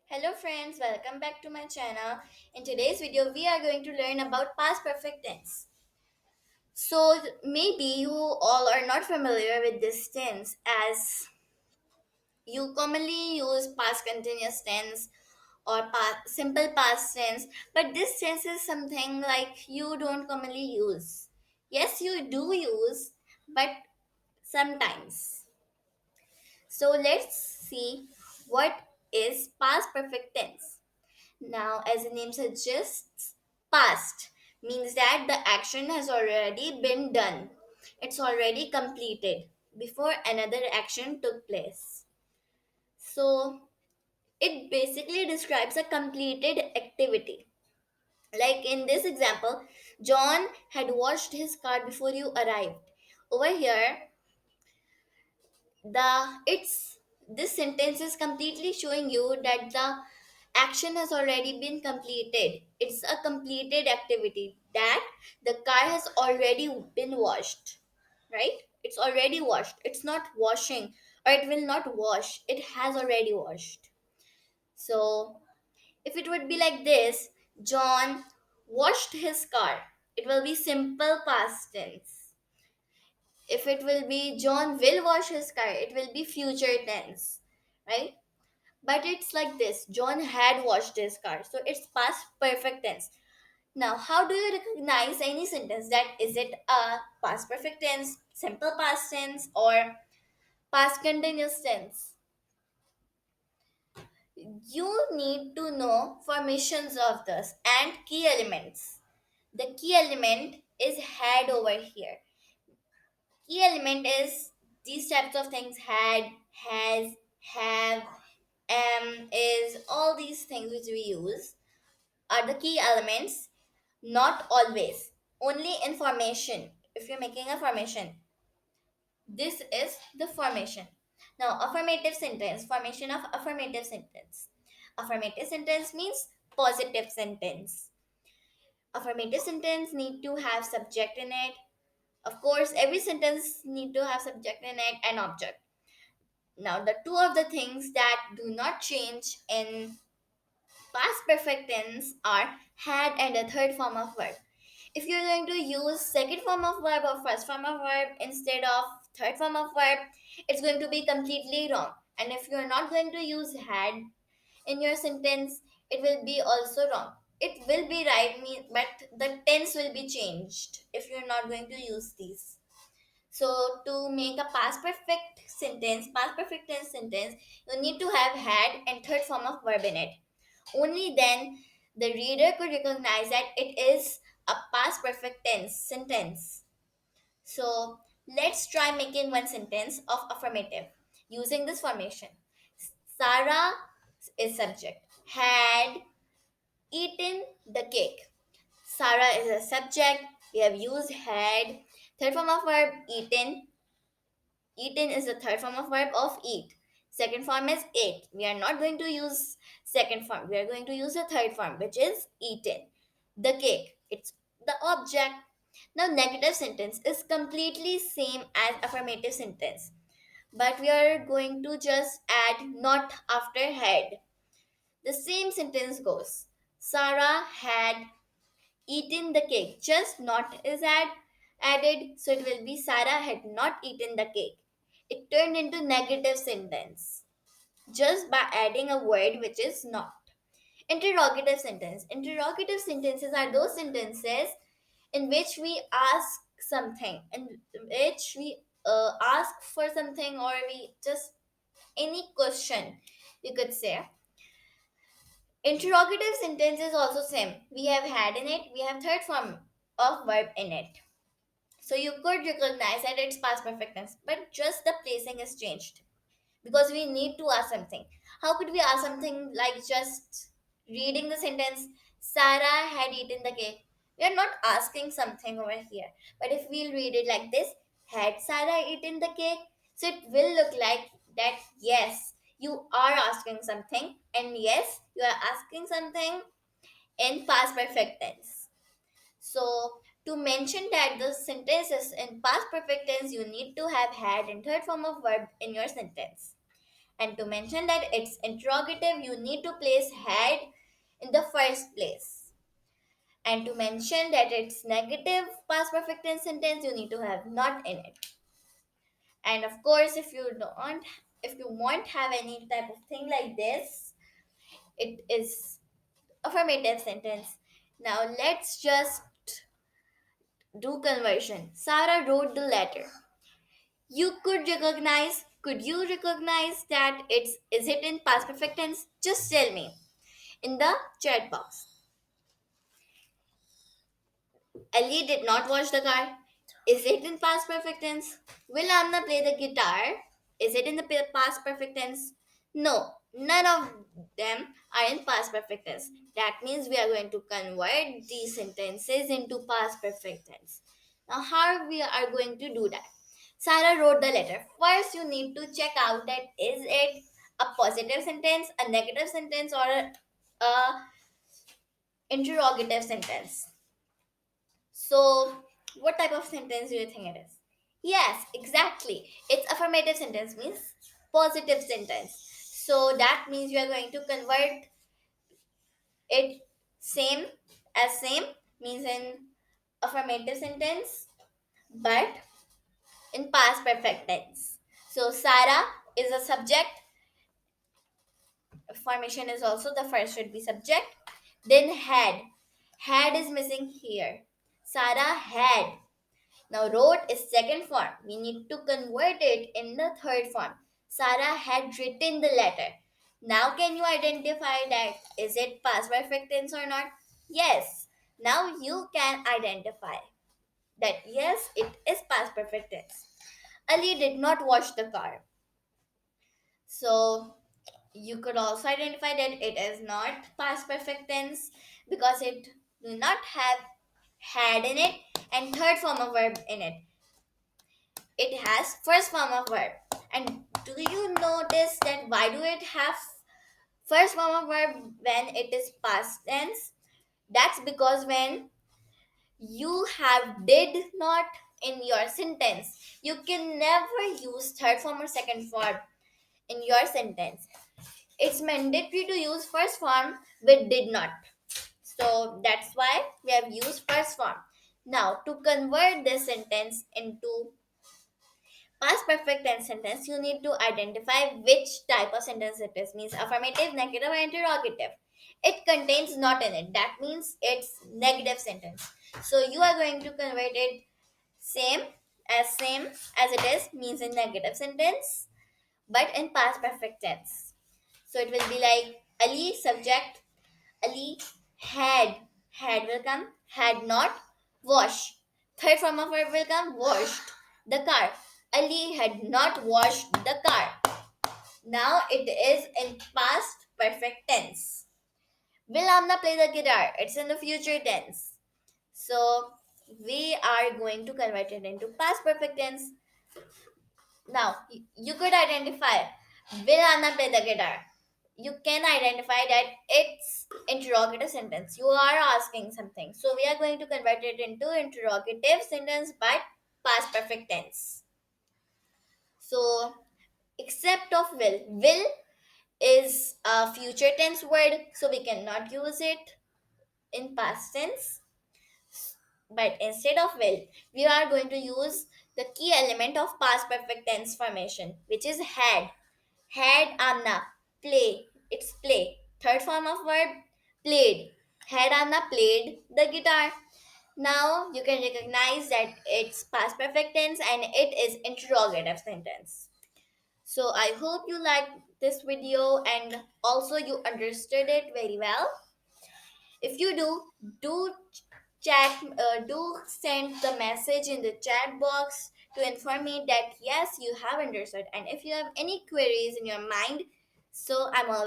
Hello friends, welcome back to my channel. In today's video, we are going to learn about past perfect tense. So maybe you all are not familiar with this tense as you commonly use past continuous tense or simple past tense, but this tense is something like you don't commonly use. Yes, you do use, but sometimes. So let's see what is past perfect tense. Now, as the name suggests, past means that the action has already been done. It's already completed before another action took place. So, it basically describes a completed activity. Like in this example, John had washed his car before you arrived. Over here, the it's this sentence is completely showing you that the action has already been completed. It's a completed activity that the car has already been washed, right? It's already washed. It's not washing, or it will not wash. It has already washed. So if it would be like this, John washed his car, it will be simple past tense. If it will be John will wash his car, it will be future tense, right? But it's like this, John had washed his car, so it's past perfect tense. Now, how do you recognize any sentence that is it a past perfect tense, simple past tense, or past continuous tense? You need to know formations of this and key elements. The key element is had over here. Key element is these types of things: had, has, have, is, all these things which we use are the key elements. Not always, only in formation. If you're making a formation, this is the formation. Now, affirmative sentence, formation of affirmative sentence. Affirmative sentence means positive sentence. Affirmative sentence need to have subject in it. Of course, every sentence need to have subject in it and object. Now, the two of the things that do not change in past perfect tense are had and a third form of verb. If you're going to use second form of verb or first form of verb instead of third form of verb, it's going to be completely wrong. And if you're not going to use had in your sentence, it will be also wrong. It will be right, but the tense will be changed if you're not going to use these. So to make a past perfect tense sentence, you need to have had and third form of verb in it. Only then the reader could recognize that it is a past perfect tense sentence. So let's try making one sentence of affirmative using this formation. Sarah is subject. Had eaten the cake. Sarah is a subject. We have used had. Third form of verb eaten. Eaten is the third form of verb of eat. Second form is ate. We are not going to use second form. We are going to use the third form, which is eaten. The cake. It's the object. Now, negative sentence is completely same as affirmative sentence, but we are going to just add not after had. The same sentence goes: Sarah had eaten the cake. Just not is added, so it will be Sarah had not eaten the cake. It turned into negative sentence just by adding a word which is not. Interrogative sentence. Interrogative sentences are those sentences in which we ask something, in which we ask for something, or we just any question, you could say. Interrogative sentence is also same. We have had in it, we have third form of verb in it. So you could recognize that it's past perfect tense, but just the placing is changed because we need to ask something. How could we ask something like just reading the sentence, Sarah had eaten the cake? We are not asking something over here. But if we'll read it like this, had Sarah eaten the cake? So it will look like that, yes, you are asking something, and yes, you are asking something in past perfect tense. So, to mention that the sentence is in past perfect tense, you need to have had in third form of verb in your sentence. And to mention that it's interrogative, you need to place had in the first place. And to mention that it's negative past perfect tense sentence, you need to have not in it. And of course, if you won't have any type of thing like this, it is affirmative sentence. Now let's just do conversion. Sarah wrote the letter. Could you recognize that is it in past perfect tense? Just tell me in the chat box. Ali did not wash the car. Is it in past perfect tense? Will Amna play the guitar? Is it in the past perfect tense? No, none of them are in past perfect tense. That means we are going to convert these sentences into past perfect tense. Now, how we are going to do that? Sarah wrote the letter. First, you need to check out that is it a positive sentence, a negative sentence, or a interrogative sentence. So, what type of sentence do you think it is? Yes, exactly. It's affirmative sentence means positive sentence. So that means you are going to convert it same as same means in affirmative sentence but in past perfect tense. So Sarah is a subject. Formation is also the first should be subject. Then had. Had is missing here. Sarah had. Now, wrote is second form. We need to convert it in the third form. Sarah had written the letter. Now, can you identify that is it past perfect tense or not? Yes. Now you can identify that yes, it is past perfect tense. Ali did not wash the car. So you could also identify that it is not past perfect tense because it do not have had in it and third form of verb in it. It has first form of verb. And do you notice that why do it have first form of verb when it is past tense? That's because when you have did not in your sentence, you can never use third form or second form in your sentence. It's mandatory to use first form with did not. So that's why we have used first form. Now to convert this sentence into past perfect tense sentence, you need to identify which type of sentence it is. Means affirmative, negative, or interrogative. It contains not in it. That means it's negative sentence. So you are going to convert it same as it is means in negative sentence, but in past perfect tense. So it will be like Ali subject. Ali had will come, had not wash. Third form of verb will come washed the car. Ali had not washed the car. Now it is in past perfect tense. Will Amna play the guitar? It's in the future tense. So we are going to convert it into past perfect tense. Now you could identify will Amna play the guitar? You can identify that it's interrogative sentence. You are asking something. So we are going to convert it into interrogative sentence but past perfect tense. So except of will. Will is a future tense word, so we cannot use it in past tense. But instead of will, we are going to use the key element of past perfect tense formation, which is had. Had Anna play. It's play. Third form of verb played. Had Anna played the guitar. Now you can recognize that it's past perfect tense and it is interrogative sentence. So I hope you liked this video and also you understood it very well. If you do do send the message in the chat box to inform me that yes, you have understood. And if you have any queries in your mind, so I'm